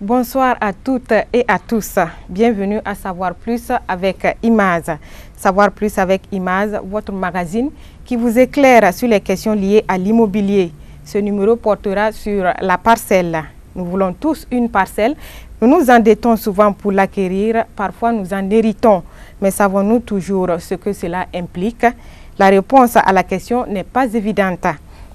Bonsoir à toutes et à tous. Bienvenue à Savoir Plus avec Imaz. Savoir Plus avec Imaz, votre magazine qui vous éclaire sur les questions liées à l'immobilier. Ce numéro portera sur la parcelle. Nous voulons tous une parcelle. Nous nous endettons souvent pour l'acquérir. Parfois, nous en héritons. Mais savons-nous toujours ce que cela implique? La réponse à la question n'est pas évidente.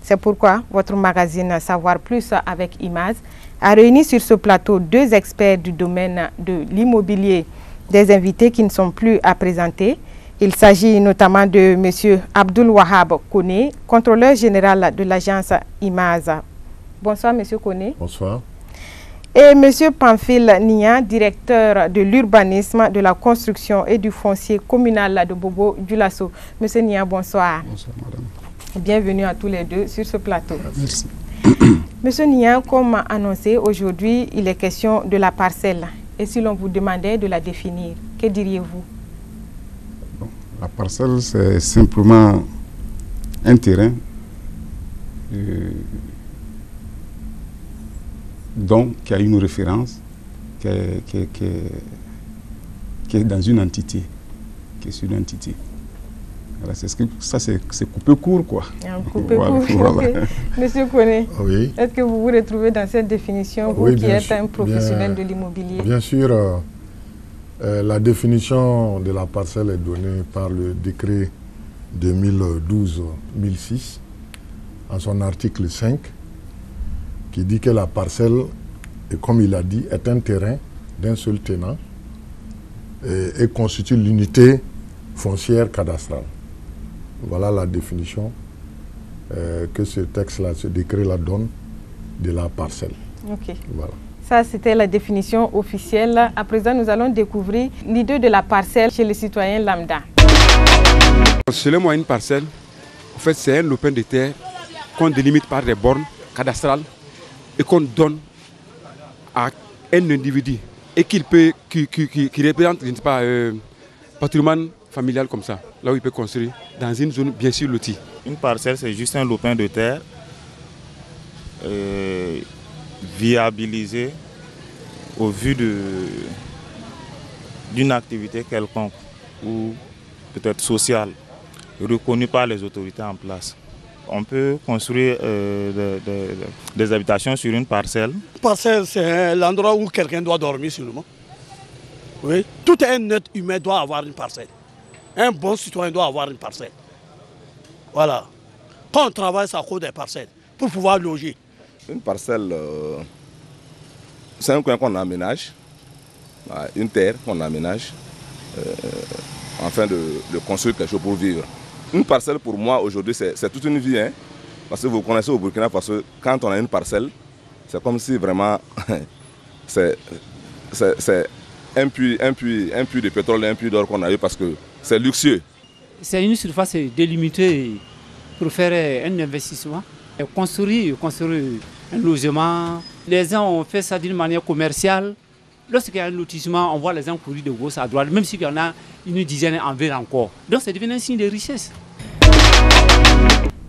C'est pourquoi votre magazine Savoir Plus avec Imaz a réuni sur ce plateau deux experts du domaine de l'immobilier, des invités qui ne sont plus à présenter. Il s'agit notamment de M. Abdul Wahab Kone, contrôleur général de l'agence Imaz. Bonsoir M. Kone. Bonsoir. Et M. Pamphile Nia, directeur de l'urbanisme, de la construction et du foncier communal de Bobo Dioulasso. M. Nia, bonsoir. Bonsoir madame. Bienvenue à tous les deux sur ce plateau. Merci. Monsieur Nia, comme annoncé, aujourd'hui, il est question de la parcelle. Et si l'on vous demandait de la définir, que diriez-vous? Bon, la parcelle, c'est simplement un terrain qui a une référence, qui est dans une entité, qui est sur une entité. Voilà, c'est coupé court, quoi. Coupé court. Voilà. Monsieur Kone, oui. Est-ce que vous vous retrouvez dans cette définition, vous qui êtes un professionnel de l'immobilier? Bien sûr, la définition de la parcelle est donnée par le décret 2012-1006, en son article 5, qui dit que la parcelle, et comme il a dit, est un terrain d'un seul tenant et constitue l'unité foncière cadastrale. Voilà la définition que ce texte-là, ce décret-là donne de la parcelle. Ok. Voilà. Ça, c'était la définition officielle. À présent, nous allons découvrir l'idée de la parcelle chez les citoyens lambda. Selon moi, une parcelle, en fait, c'est un lopin de terre qu'on délimite par des bornes cadastrales et qu'on donne à un individu et qui représente, je ne sais pas, patrimoine familial comme ça, là où il peut construire, dans une zone bien sûr lotie. Une parcelle, c'est juste un lopin de terre viabilisé au vu d'une activité quelconque ou peut-être sociale, reconnue par les autorités en place. On peut construire des habitations sur une parcelle. Une parcelle, c'est l'endroit où quelqu'un doit dormir seulement. Oui. Tout un être humain doit avoir une parcelle. Un bon citoyen doit avoir une parcelle. Voilà. Quand on travaille, ça coûte des parcelles pour pouvoir loger. Une parcelle, c'est un coin qu'on aménage, une terre qu'on aménage, afin de construire quelque chose pour vivre. Une parcelle, pour moi, aujourd'hui, c'est toute une vie. Hein, parce que vous connaissez au Burkina Faso, quand on a une parcelle, c'est comme si vraiment c'est un puits de pétrole, un puits d'or qu'on a eu parce que c'est luxueux. C'est une surface délimitée pour faire un investissement. Et construire un logement. Les gens ont fait ça d'une manière commerciale. Lorsqu'il y a un lotissement, on voit les gens courir de gauche à droite, même s'il y en a une dizaine en ville encore. Donc c'est devenu un signe de richesse.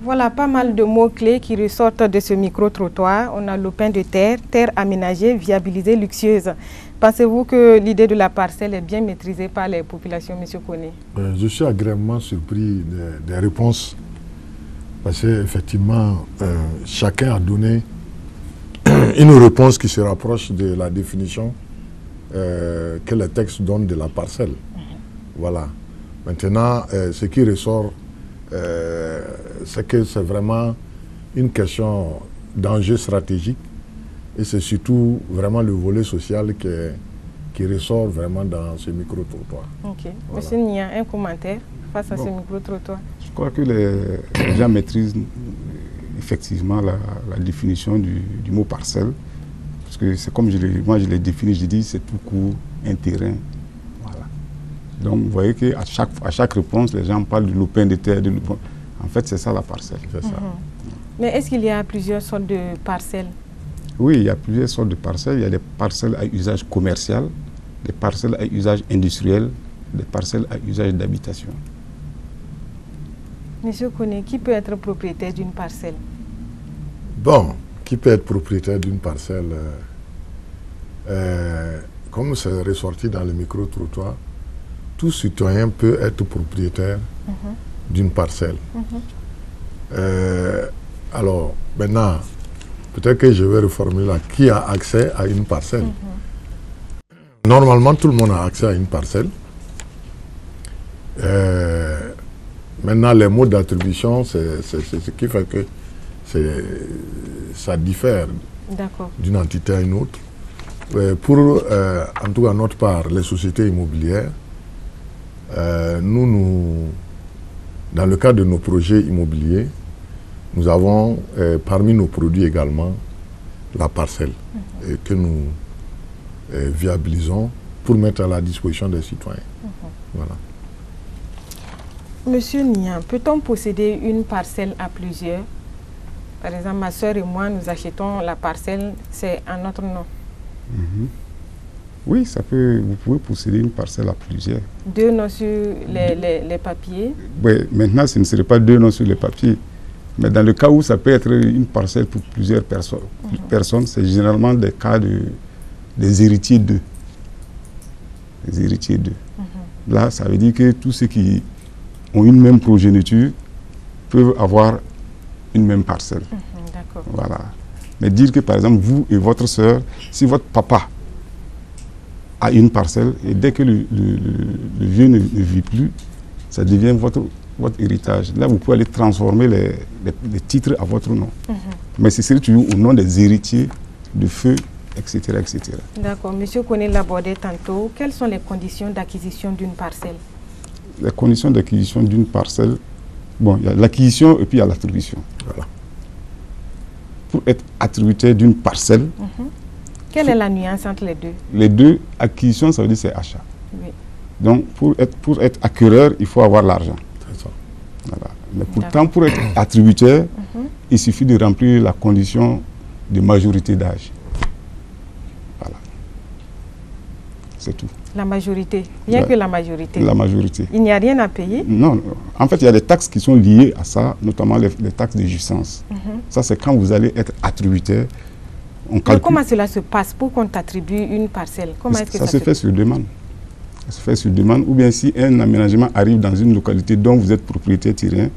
Voilà pas mal de mots-clés qui ressortent de ce micro-trottoir. On a lopin de terre, terre aménagée, viabilisée, luxueuse. Pensez-vous que l'idée de la parcelle est bien maîtrisée par les populations, M. Kone? Je suis agréablement surpris des réponses, parce qu'effectivement, chacun a donné une réponse qui se rapproche de la définition que le texte donne de la parcelle. Voilà. Maintenant, ce qui ressort, c'est que c'est vraiment une question d'enjeu stratégique et c'est surtout vraiment le volet social qui ressort vraiment dans ce micro-trottoir. Ok. Voilà. Monsieur Nia, un commentaire face à ce micro-trottoir? Je crois que les gens maîtrisent effectivement la définition du mot parcelle. Parce que c'est comme moi je l'ai défini, je dis c'est tout court, un terrain. Voilà. Donc vous voyez qu'à chaque réponse, les gens parlent de lopin de terre, de lopin. En fait, c'est ça la parcelle. C'est ça. Mais est-ce qu'il y a plusieurs sortes de parcelles? Oui, il y a plusieurs sortes de parcelles. Il y a des parcelles à usage commercial, des parcelles à usage industriel, des parcelles à usage d'habitation. Monsieur Kone, qui peut être propriétaire d'une parcelle? Bon, qui peut être propriétaire d'une parcelle comme c'est ressorti dans le micro-trottoir, tout citoyen peut être propriétaire d'une parcelle. Alors, maintenant, peut-être que je vais reformuler là. Qui a accès à une parcelle? Normalement, tout le monde a accès à une parcelle. Maintenant, les modes d'attribution, c'est ce qui fait que ça diffère d'une entité à une autre. Pour, en tout cas, notre part, les sociétés immobilières, nous, dans le cadre de nos projets immobiliers, nous avons parmi nos produits également la parcelle que nous viabilisons pour mettre à la disposition des citoyens. Voilà. Monsieur Nian, peut-on posséder une parcelle à plusieurs? Par exemple, ma soeur et moi, nous achetons la parcelle, c'est à notre nom. Oui, ça peut, vous pouvez posséder une parcelle à plusieurs. 2 noms sur les papiers? Oui, maintenant, ce ne serait pas 2 noms sur les papiers. Mais dans le cas où ça peut être une parcelle pour plusieurs personnes, c'est généralement des cas des héritiers d'eux. Les héritiers d'eux. Là, ça veut dire que tous ceux qui ont une même progéniture peuvent avoir une même parcelle. Voilà. Mais dire que, par exemple, vous et votre soeur, si votre papa a une parcelle, et dès que le vieux ne vit plus, ça devient votre héritage. Là, vous pouvez aller transformer les titres à votre nom. Mais ce serait toujours au nom des héritiers de feu, etc. etc. D'accord. Monsieur Koné l'abordait tantôt. Quelles sont les conditions d'acquisition d'une parcelle? Les conditions d'acquisition d'une parcelle, bon, il y a l'acquisition et puis il y a l'attribution. Voilà. Pour être attributaire d'une parcelle... Quelle est la nuance entre les deux? Les deux, acquisition, ça veut dire c'est achat. Oui. Donc, pour être acquéreur, il faut avoir l'argent. Voilà. Mais pourtant, pour être attributaire, il suffit de remplir la condition de majorité d'âge. Voilà. C'est tout. La majorité, rien que la majorité. La majorité. Il n'y a rien à payer? Non. En fait, il y a des taxes qui sont liées à ça, notamment les taxes de jouissance. Ça, c'est quand vous allez être attributaire. Mais comment cela se passe pour qu'on t'attribue une parcelle? Comment est-ce que ça se fait sur demande? Ça se fait sur demande, ou bien si un aménagement arrive dans une localité dont vous êtes propriétaire terrien,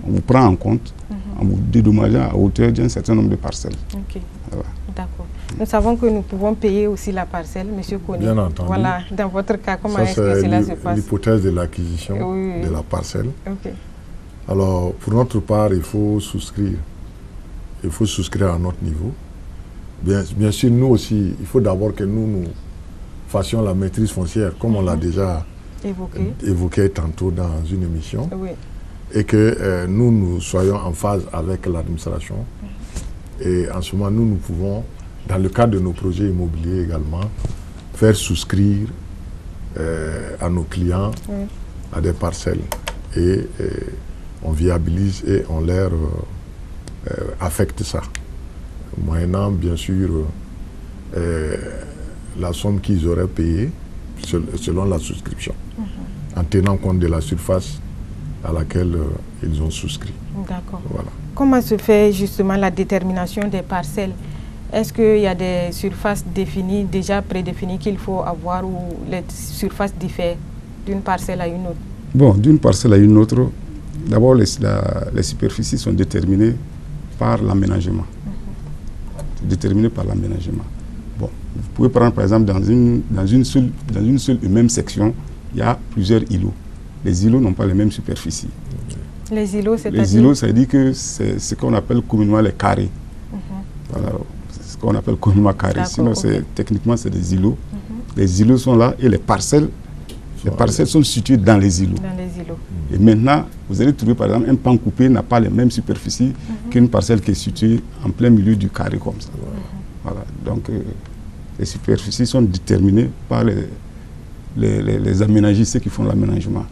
on vous prend en compte en vous dédommageant à hauteur d'un certain nombre de parcelles. Ok. Voilà. D'accord. Nous savons que nous pouvons payer aussi la parcelle, Monsieur Koné. Bien entendu. Voilà. Dans votre cas, comment est-ce que cela se passe? L'hypothèse de l'acquisition de la parcelle. Alors, pour notre part, il faut souscrire. Il faut souscrire à notre niveau. Bien sûr, nous aussi, il faut d'abord que nous fassions la maîtrise foncière, comme on l'a déjà évoqué tantôt dans une émission, et que nous soyons en phase avec l'administration. Et en ce moment, nous pouvons, dans le cadre de nos projets immobiliers également, faire souscrire à nos clients à des parcelles. Et on viabilise et on leur affecte ça. Moyennant, bien sûr, la somme qu'ils auraient payée selon la souscription, en tenant compte de la surface à laquelle ils ont souscrit. D'accord. Voilà. Comment se fait justement la détermination des parcelles? Est-ce qu'il y a des surfaces définies, déjà prédéfinies qu'il faut avoir, ou les surfaces diffèrent d'une parcelle à une autre? Bon, d'une parcelle à une autre, d'abord les superficies sont déterminées par l'aménagement. Déterminé par l'aménagement. Bon, vous pouvez prendre par exemple dans une seule et même section, il y a plusieurs îlots. Les îlots n'ont pas les mêmes superficies. Les îlots, c'est-à-dire? Les îlots, ça veut dire que c'est ce qu'on appelle communément les carrés. Voilà, c'est ce qu'on appelle communément carrés. Sinon, techniquement, c'est des îlots. Les îlots sont là et les parcelles sont situées dans les îlots. Dans les îlots. Et maintenant, vous allez trouver par exemple un pan coupé n'a pas les mêmes superficies qu'une parcelle qui est située en plein milieu du carré comme ça. Voilà. Donc, les superficies sont déterminées par les aménagistes qui font l'aménagement,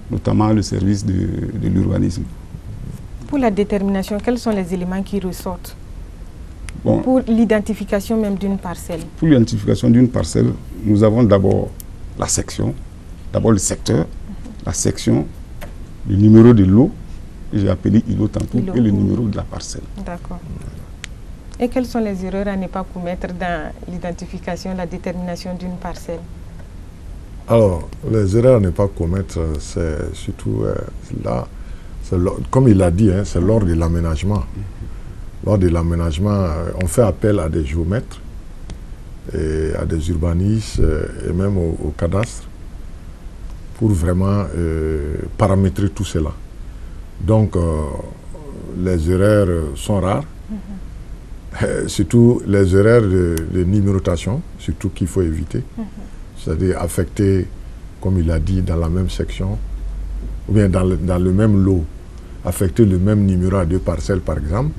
notamment le service de l'urbanisme. Pour la détermination, quels sont les éléments qui ressortent? Bon, pour l'identification même d'une parcelle? Pour l'identification d'une parcelle, nous avons d'abord la section, d'abord le secteur, la section, le numéro de lot, j'ai appelé îlot tantôt, et le numéro de la parcelle. D'accord. Et quelles sont les erreurs à ne pas commettre dans l'identification, la détermination d'une parcelle? Alors, les erreurs à ne pas commettre, c'est surtout là, comme il l'a dit, hein, c'est lors de l'aménagement. Lors de l'aménagement, on fait appel à des géomètres, et à des urbanistes et même au cadastre pour vraiment paramétrer tout cela. Donc, les erreurs sont rares, surtout les erreurs de numérotation, surtout qu'il faut éviter. C'est-à-dire affecter, comme il a dit, dans la même section, ou bien dans le même lot, affecter le même numéro à deux parcelles, par exemple,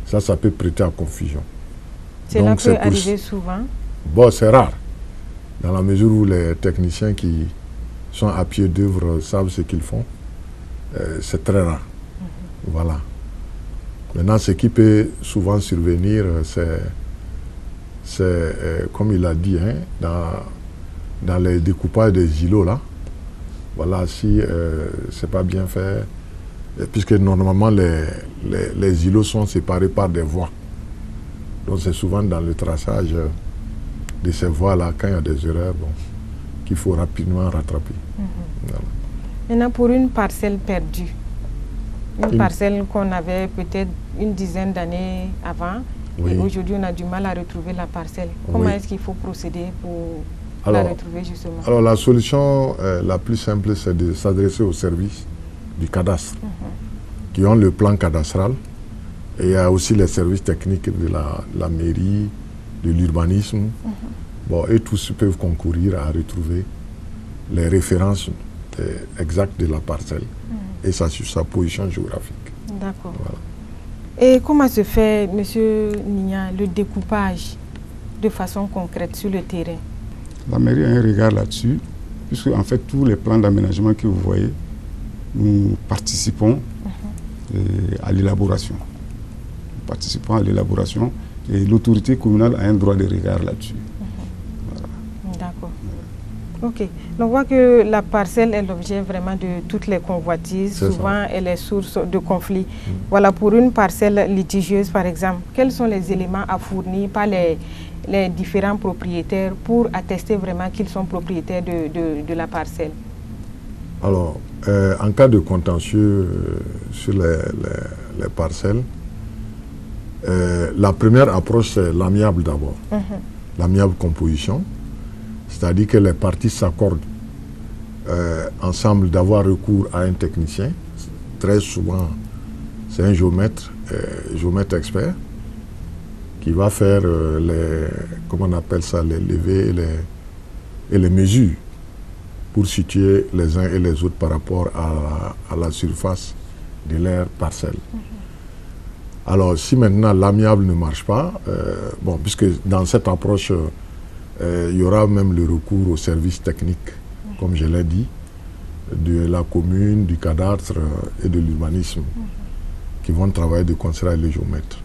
ça peut prêter à confusion. Cela peut arriver souvent? Bon, c'est rare, dans la mesure où les techniciens qui sont à pied d'œuvre savent ce qu'ils font. C'est très rare. Voilà. Maintenant, ce qui peut souvent survenir, c'est comme il a dit, hein, dans les découpages des îlots, là, voilà, si c'est pas bien fait, puisque normalement les îlots sont séparés par des voies. Donc c'est souvent dans le traçage de ces voies-là, quand il y a des erreurs, bon, qu'il faut rapidement rattraper. Voilà. Maintenant, pour une parcelle perdue, une parcelle qu'on avait peut-être une dizaine d'années avant, et aujourd'hui on a du mal à retrouver la parcelle. Comment est-ce qu'il faut procéder pour la retrouver justement? Alors la solution la plus simple, c'est de s'adresser au service du cadastre, qui ont le plan cadastral, et il y a aussi les services techniques de la mairie, de l'urbanisme. Bon, et tous peuvent concourir à retrouver les références exactes de la parcelle et sa position géographique. D'accord. Voilà. Et comment se fait, M. Nia, le découpage de façon concrète sur le terrain? La mairie a un regard là-dessus, puisque en fait tous les plans d'aménagement que vous voyez, nous participons à l'élaboration. Nous participons à l'élaboration et l'autorité communale a un droit de regard là-dessus. D'accord. Ok. On voit que la parcelle est l'objet vraiment de toutes les convoitises. Souvent, elle est source de conflits. Voilà, pour une parcelle litigieuse, par exemple, quels sont les éléments à fournir par les différents propriétaires pour attester vraiment qu'ils sont propriétaires de la parcelle? Alors, en cas de contentieux sur les parcelles, la première approche, c'est l'amiable d'abord. L'amiable composition. C'est-à-dire que les parties s'accordent ensemble d'avoir recours à un technicien. Très souvent, c'est un géomètre expert, qui va faire comment on appelle ça, les levées et les mesures pour situer les uns et les autres par rapport à la surface de leur parcelle. Alors, si maintenant l'amiable ne marche pas, bon, puisque dans cette approche, il y aura même le recours aux services techniques, comme je l'ai dit, de la commune, du cadastre et de l'urbanisme, qui vont travailler de concert avec les géomètres.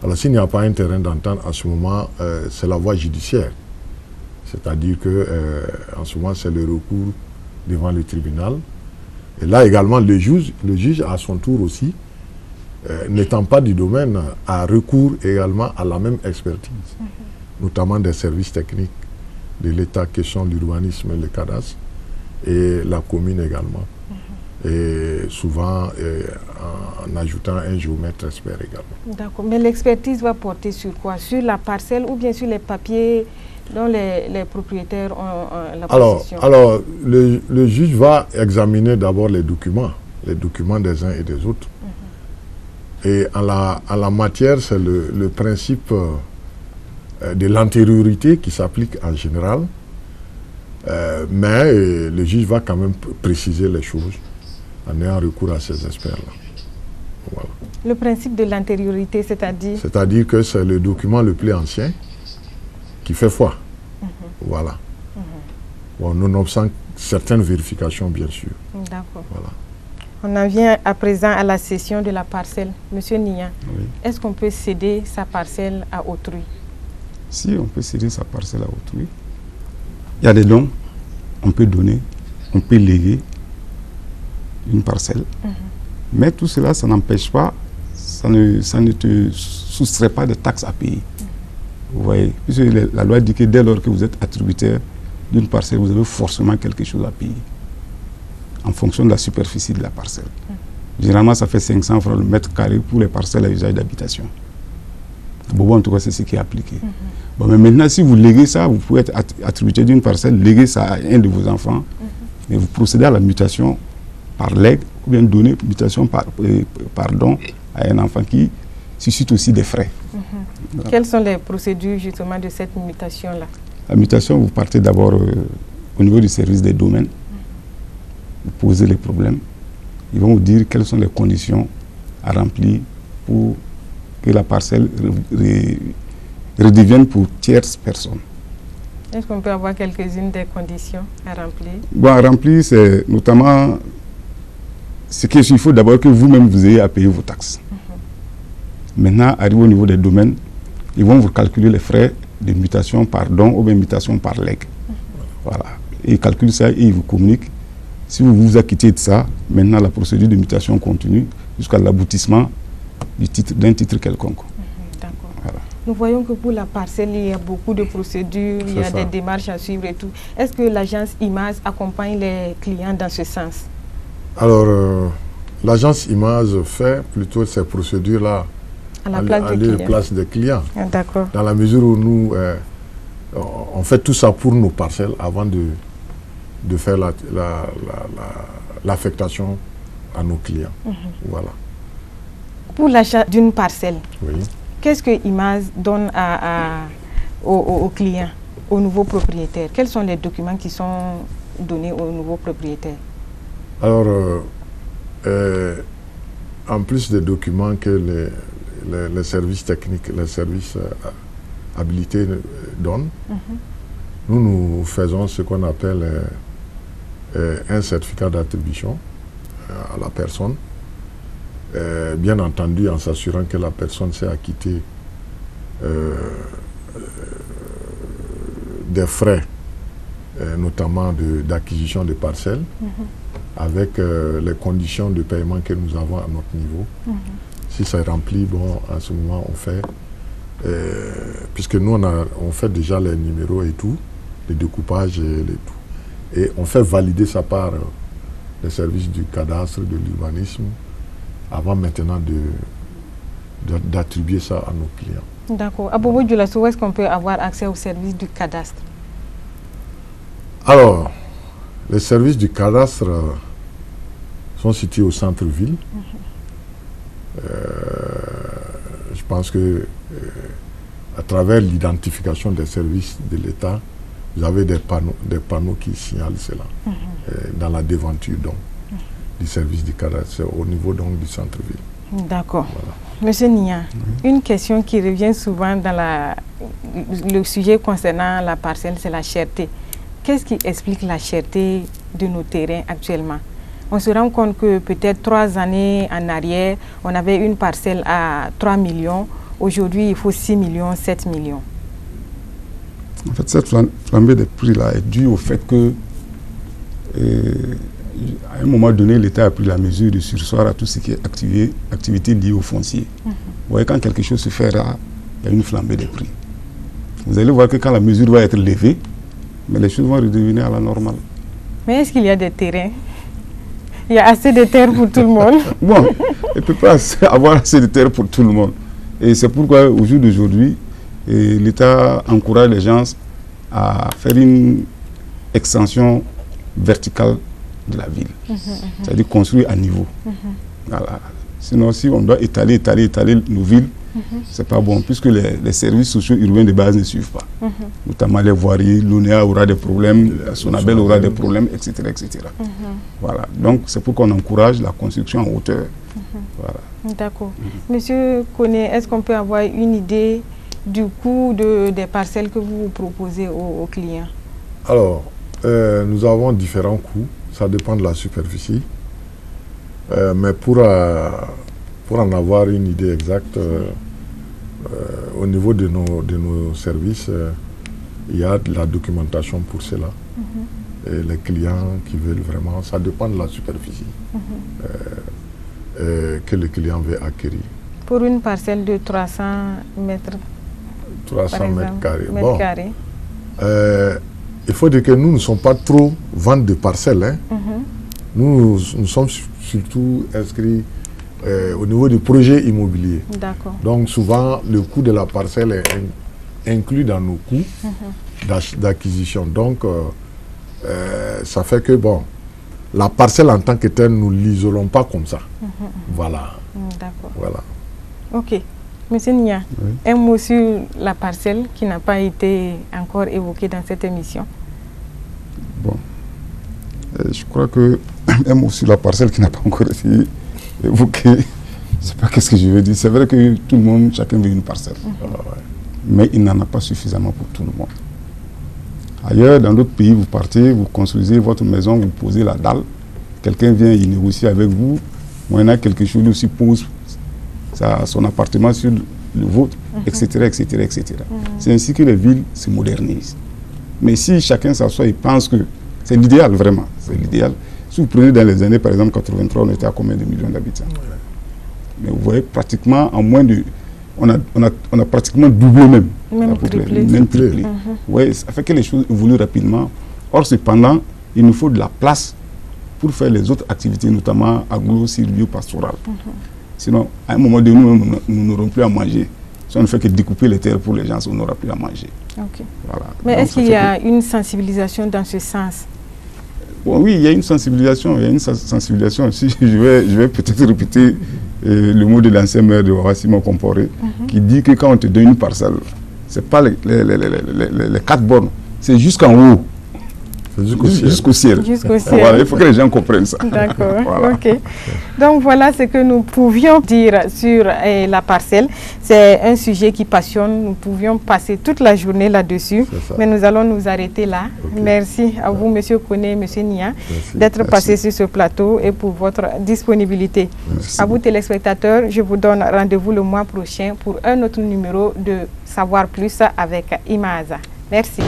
Alors s'il n'y a pas un terrain d'entente, à ce moment, c'est la voie judiciaire. C'est-à-dire qu'en ce moment, c'est le recours devant le tribunal. Et là également, le juge à son tour aussi, n'étant pas du domaine, a recours également à la même expertise, notamment des services techniques de l'État qui sont l'urbanisme et le cadastre, et la commune également. Et souvent en ajoutant un géomètre expert également. D'accord, mais l'expertise va porter sur quoi? Sur la parcelle ou bien sur les papiers dont les propriétaires ont la possession? Alors, le juge va examiner d'abord les documents des uns et des autres. Et en la matière, c'est le principe de l'antériorité qui s'applique en général, mais le juge va quand même préciser les choses en ayant recours à ces experts-là. Voilà. Le principe de l'antériorité, c'est-à-dire? C'est-à-dire que c'est le document le plus ancien qui fait foi. Voilà. Bon, nonobstant certaines vérifications, bien sûr. D'accord. Voilà. On en vient à présent à la cession de la parcelle. Monsieur Nia, est-ce qu'on peut céder sa parcelle à autrui? Si on peut céder sa parcelle à autrui, il y a des dons, on peut donner, on peut léguer une parcelle. Mais tout cela, ça n'empêche pas ça ne te soustrait pas de taxes à payer. Vous voyez, puisque la loi dit que dès lors que vous êtes attributaire d'une parcelle, vous avez forcément quelque chose à payer en fonction de la superficie de la parcelle. Généralement, ça fait 500 francs le mètre carré pour les parcelles à usage d'habitation. Bon, en tout cas, c'est ce qui est appliqué. Bon, mais maintenant, si vous léguez ça, vous pouvez être attributaire d'une parcelle, léguer ça à un de vos enfants, mais vous procédez à la mutation par legs ou bien donner mutation par don à un enfant qui suscite aussi des frais. Voilà. Quelles sont les procédures justement de cette mutation-là? La mutation, vous partez d'abord au niveau du service des domaines, vous posez les problèmes, ils vont vous dire quelles sont les conditions à remplir pour que la parcelle redevienne pour tierces personnes. Est-ce qu'on peut avoir quelques-unes des conditions à remplir? Bon, à remplir, c'est notamment ce qu'il faut d'abord que vous-même vous ayez à payer vos taxes. Maintenant, arrivé au niveau des domaines, ils vont vous calculer les frais de mutation par don ou bien mutation par legs. Voilà. Et ils calculent ça et ils vous communiquent. Si vous vous acquittez de ça, maintenant la procédure de mutation continue jusqu'à l'aboutissement d'un titre quelconque. D'accord. Voilà. Nous voyons que pour la parcelle, il y a beaucoup de procédures, il y a des démarches à suivre et tout. Est-ce que l'agence IMAS accompagne les clients dans ce sens? Alors, l'agence IMAS fait plutôt ces procédures-là à la place des clients. D'accord. Dans la mesure où nous, on fait tout ça pour nos parcelles avant de faire l'affectation à nos clients. Voilà. Pour l'achat d'une parcelle, oui, qu'est-ce que IMAS donne aux clients, aux nouveaux propriétaires? Quels sont les documents qui sont donnés aux nouveaux propriétaires? Alors, en plus des documents que les services techniques, les services habilités donnent, nous faisons ce qu'on appelle un certificat d'attribution à la personne, bien entendu en s'assurant que la personne s'est acquittée des frais, notamment d'acquisition de parcelles, avec les conditions de paiement que nous avons à notre niveau. Si ça est rempli, bon, à ce moment, on fait, puisque nous, on fait déjà les numéros et tout, les découpages et tout. Et on fait valider ça par les services du cadastre, de l'urbanisme, avant maintenant d'attribuer ça à nos clients. D'accord. À Bobo Dioulasso, où est-ce qu'on peut avoir accès aux services du cadastre? Alors, les services du cadastre sont situés au centre-ville. Je pense que à travers l'identification des services de l'État, vous avez des panneaux qui signalent cela dans la devanture donc, du service du cadastre au niveau donc, du centre-ville. D'accord. Voilà. Monsieur Nia, une question qui revient souvent dans le sujet concernant la parcelle, c'est la cherté. Qu'est-ce qui explique la cherté de nos terrains actuellement? On se rend compte que peut-être 3 années en arrière, on avait une parcelle à 3 millions. Aujourd'hui, il faut 6 millions, 7 millions. En fait, cette flambée des prix-là est due au fait que, à un moment donné, l'État a pris la mesure de surseoir à tout ce qui est activité liée au foncier. Vous voyez, quand quelque chose se fait rare, il y a une flambée des prix. Vous allez voir que quand la mesure va être levée, mais les choses vont redevenir à la normale. Mais est-ce qu'il y a des terrains? Il y a assez de terre pour tout le monde? Bon, il ne peut pas avoir assez de terre pour tout le monde. Et c'est pourquoi, au jour d'aujourd'hui, l'État encourage les gens à faire une extension verticale de la ville. C'est-à-dire construire à niveau. Voilà. Sinon, si on doit étaler nos villes, c'est pas bon, puisque les services sociaux urbains de base ne suivent pas. Notamment les voiries, l'ONEA aura des problèmes, la Sonabel aura des problèmes, etc. etc. Voilà. Donc, c'est pour qu'on encourage la construction en hauteur. Voilà. D'accord. Monsieur Koné, est-ce qu'on peut avoir une idée du coût des parcelles que vous proposez aux clients? Alors, nous avons différents coûts. Ça dépend de la superficie. Mais pour en avoir une idée exacte, au niveau de nos services, il y a de la documentation pour cela. Et les clients qui veulent vraiment, ça dépend de la superficie que le client veut acquérir. Pour une parcelle de 300 mètres 300 mètres carrés. Mètres carrés. Il faut dire que nous ne sommes pas trop vente de parcelles. Hein. Nous sommes surtout inscrits au niveau du projet immobilier. D'accord. Donc souvent, le coût de la parcelle est inclus dans nos coûts d'acquisition. Donc, ça fait que, bon, la parcelle en tant que telle, nous ne l'isolons pas comme ça. Voilà. D'accord. Voilà. Ok. Monsieur Nia, un mot sur la parcelle qui n'a pas été encore évoquée dans cette émission. Bon. Je crois que un mot sur la parcelle qui n'a pas encore été évoqué, je ne sais pas qu'est-ce que je veux dire. C'est vrai que tout le monde, chacun veut une parcelle. Mais il n'en a pas suffisamment pour tout le monde. Ailleurs, dans d'autres pays, vous partez, vous construisez votre maison, vous posez la dalle, quelqu'un vient y négocier avec vous, moyennant quelque chose, lui aussi pose son appartement sur le vôtre, etc. etc., etc. C'est ainsi que les villes se modernisent. Mais si chacun s'assoit et pense que c'est l'idéal, vraiment, c'est l'idéal. Si vous prenez dans les années, par exemple, 83, on était à combien de millions d'habitants? Mais vous voyez, pratiquement, en moins de... On a pratiquement doublé même. Même triplé. Même triplé. Ouais, ça fait que les choses évoluent rapidement. Or, cependant, il nous faut de la place pour faire les autres activités, notamment agro-silvio-pastorales. Sinon, à un moment donné, nous n'aurons plus à manger. Si on ne fait que découper les terres pour les gens, on n'aura plus à manger. Voilà. Mais est-ce qu'il y a une sensibilisation dans ce sens? Bon, oui, il y a une sensibilisation. Il y a une sensibilisation. Si je vais peut-être répéter le mot de l'ancien maire de Wawa, Simon Comporé, qui dit que quand on te donne une parcelle, ce n'est pas les 4 bornes, c'est jusqu'en haut. Jusqu'au ciel. Jusqu'au ciel. Voilà, il faut que les gens comprennent ça. D'accord, voilà. Ok. Donc voilà ce que nous pouvions dire sur la parcelle. C'est un sujet qui passionne. Nous pouvions passer toute la journée là-dessus. Mais nous allons nous arrêter là. Merci à vous, Monsieur Koné et Monsieur Nia, d'être passés sur ce plateau et pour votre disponibilité. À vous, téléspectateurs, je vous donne rendez-vous le mois prochain pour un autre numéro de Savoir Plus avec Imaza. Merci.